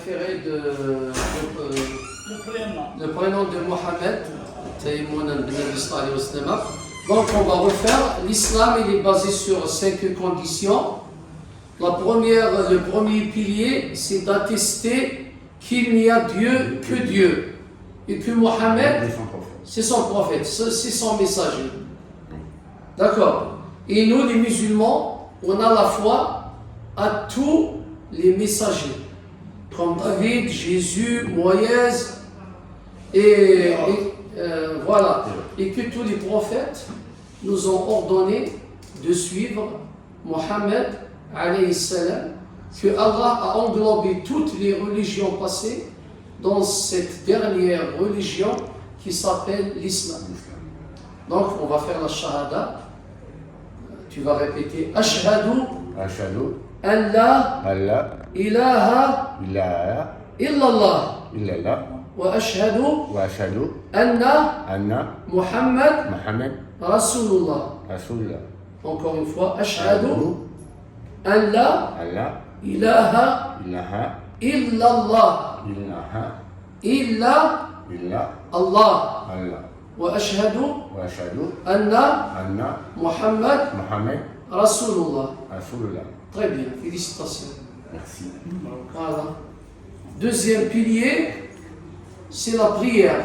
référé le prénom de Mohammed. Donc on va refaire. L'islam il est basé sur 5 conditions. Le premier pilier, c'est d'attester qu'il n'y a Dieu que Dieu. Et que Mohammed, c'est son prophète, c'est son messager. D'accord. Et nous, les musulmans, on a la foi à tous les messagers. Comme David, Jésus, Moïse, voilà. Et que tous les prophètes nous ont ordonné de suivre Mohammed, alayhi salam, que Allah a englobé toutes les religions passées dans cette dernière religion qui s'appelle l'islam. Donc on va faire la shahada. Tu vas répéter Ashhadu an la ilaha illallah wa ashhadu anna Muhammad Rasulullah. Encore une fois, Ashhadu an la ilaha illallah illa Allah wa ashhadu anna Muhammad Rasulullah. Très bien, félicitations. Merci. Voilà. Deuxième pilier, c'est la prière.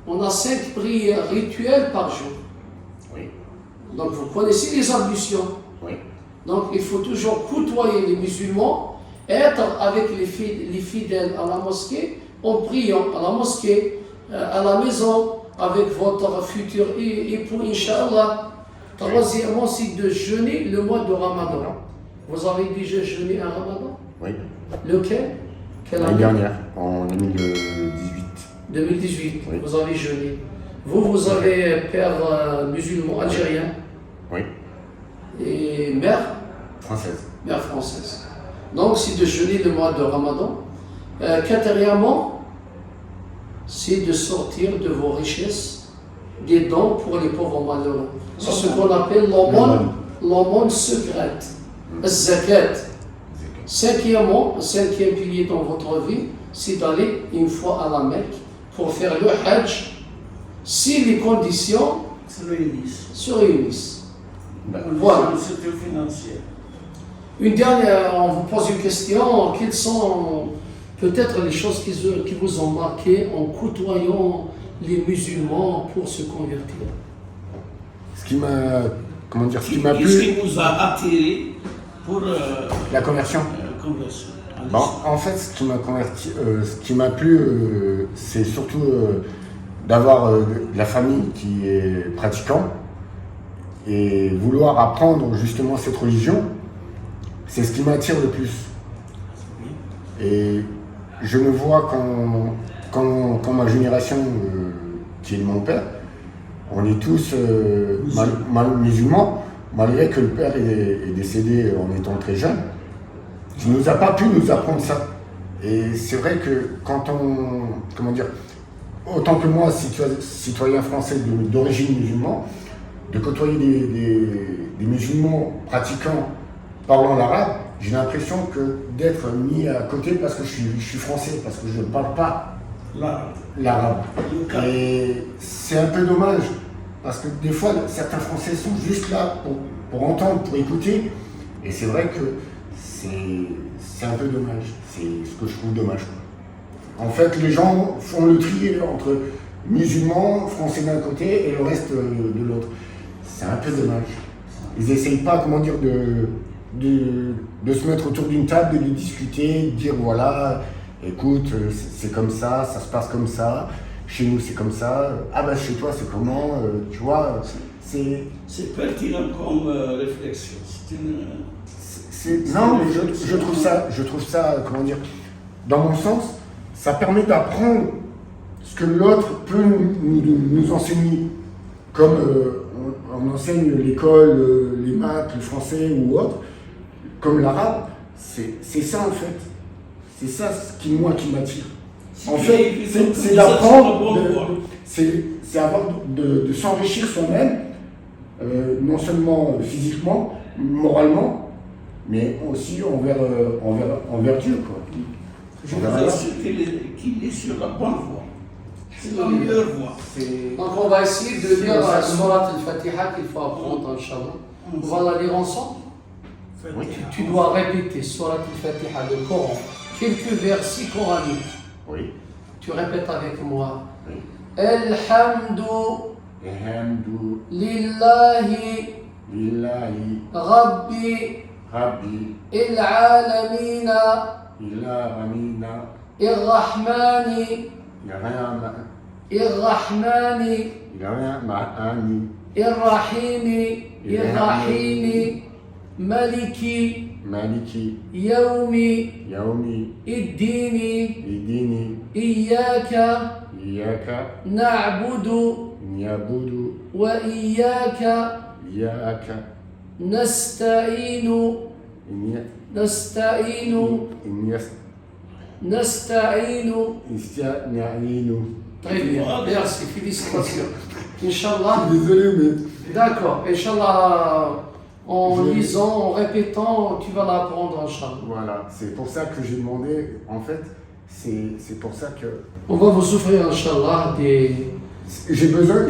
On a 5 prières rituelles par jour. Oui. Donc vous connaissez les ablutions. Oui. Donc il faut toujours côtoyer les musulmans, être avec les fidèles à la mosquée, en priant à la mosquée, à la maison, avec votre futur époux, Inch'Allah. Troisièmement, c'est de jeûner le mois de Ramadan. Vous avez déjà jeûné un Ramadan? Oui. Lequel? L'année dernière, en 2018. 2018, oui. Vous avez jeûné. Vous avez père musulman algérien. Oui. Et mère? Française. Mère française. Donc, c'est de jeûner le mois de Ramadan. Quatrièmement, c'est de sortir de vos richesses des dons pour les pauvres malheureux. C'est ce qu'on appelle l'aumône secrète, zakat. Cinquièmement, 5e pilier dans votre vie, c'est d'aller une fois à la Mecque pour faire le Hajj si les conditions se réunissent. Voilà. Une dernière, on vous pose une question. Quelles sont peut-être les choses qui vous ont marqué en côtoyant les musulmans pour se convertir? Ce qui m'a plu. Qu'est-ce qui vous a attiré pour la conversion? Bon, en fait, ce qui m'a plu, c'est surtout d'avoir la famille qui est pratiquant et vouloir apprendre justement cette religion. C'est ce qui m'attire le plus. Et je me vois quand ma génération, qui est de mon père, on est tous musulmans, malgré que le père est décédé en étant très jeune. Il ne nous a pas pu nous apprendre ça. Et c'est vrai que quand autant que moi, citoyen français d'origine musulmane, de côtoyer des musulmans pratiquants parlant l'arabe, j'ai l'impression que d'être mis à côté parce que je suis français, parce que je ne parle pas l'arabe. Et c'est un peu dommage, parce que des fois, certains Français sont juste là pour entendre, pour écouter, et c'est vrai que c'est un peu dommage, c'est ce que je trouve dommage. En fait, les gens font le tri entre musulmans, français d'un côté, et le reste de l'autre. C'est un peu dommage. Ils n'essayent pas, de se mettre autour d'une table et de discuter, de dire voilà, écoute, c'est comme ça se passe comme ça, chez nous c'est comme ça, ah ben chez toi c'est comment, tu vois, c'est pertinent comme réflexion. Non, mais je trouve ça, dans mon sens, ça permet d'apprendre ce que l'autre peut nous enseigner, comme on enseigne l'école, les maths, le français ou autre. Comme l'arabe, c'est ça en fait. C'est ça qui m'attire. En fait, c'est d'apprendre, c'est de s'enrichir soi-même, non seulement physiquement, moralement, mais aussi envers Dieu, quoi. Je vous assure qu'il est sur la bonne voie. C'est la meilleure voie. Donc on va essayer de lire la Surat al-Fatiha qu'il faut apprendre, Inch'Allah. On va la lire ensemble. Oui. Tu dois répéter Surat al-Fatiha, le Coran, quelques versets coraniques. Oui. Tu répètes avec moi. Oui. Alhamdu Alhamdu lillahi lillahi rabbi rabbi al-alamina ilamina irrahmani irrahmani ilamani irrahimi irrahimi maliki maliki يومي yaumi الدين idini إياك iyaka نعبد niyabudu وإياك iyaka نستعين نستعين نستعين istia'inu. Très bien, merci, félicitations. Inch'Allah, Désolé, mais d'accord, Inch'Allah, en lisant, en répétant, tu vas l'apprendre, Inch'Allah. voilà, c'est pour ça que j'ai demandé, en fait, c'est pour ça que On va vous offrir, Inch'Allah, des... j'ai besoin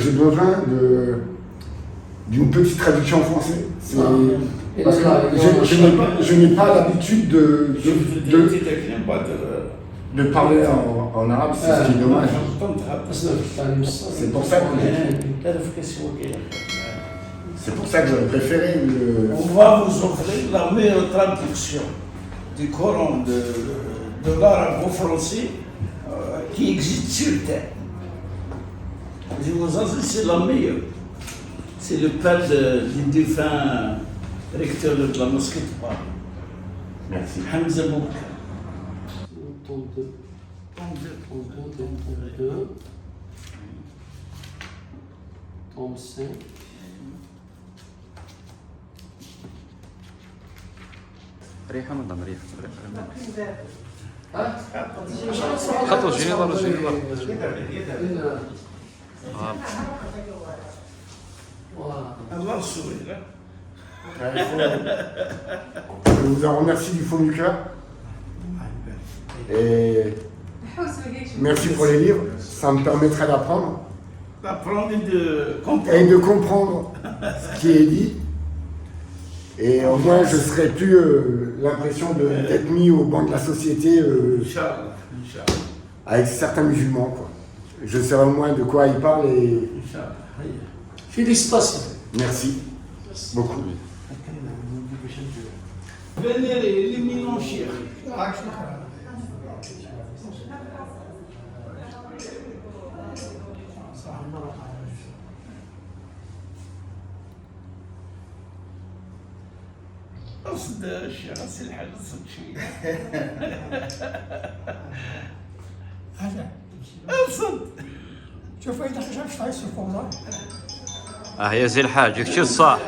d'une petite traduction en français. C'est- Et parce que là, je n'ai pas l'habitude de parler en arabe, c'est ce qui est dommage. C'est pour ça que j'aurais préféré On va vous offrir la meilleure traduction du Coran de l'arabe au français qui existe sur Terre. Je vous assure, c'est la meilleure. C'est le père du défunt recteur de la mosquée de Paris, Merci. Hamza Boubka. Tome 2. Tome 5. ريحة من ضمن ريحة ها؟ خطوة جيني ضرب جيني ضرب Allah sourire. Je vous en remercie du fond du cœur. Et merci pour les livres, ça me permettra d'apprendre D'apprendre et de comprendre. et de comprendre ce qui est dit. Et au moins, je ne serai plus l'impression d'être mis au banc de la société Inch'Allah. Inch'Allah. avec certains musulmans, quoi. Je saurai au moins de quoi ils parlent et Inch'Allah. Félicitations. merci beaucoup. Vénéré l'éminent cheikh. قصد الشيخ غسيل الحاج قصد شيء. قصد. شوف اذا خشب شو يصير فوضى اه يا زي الحاج كشي الصح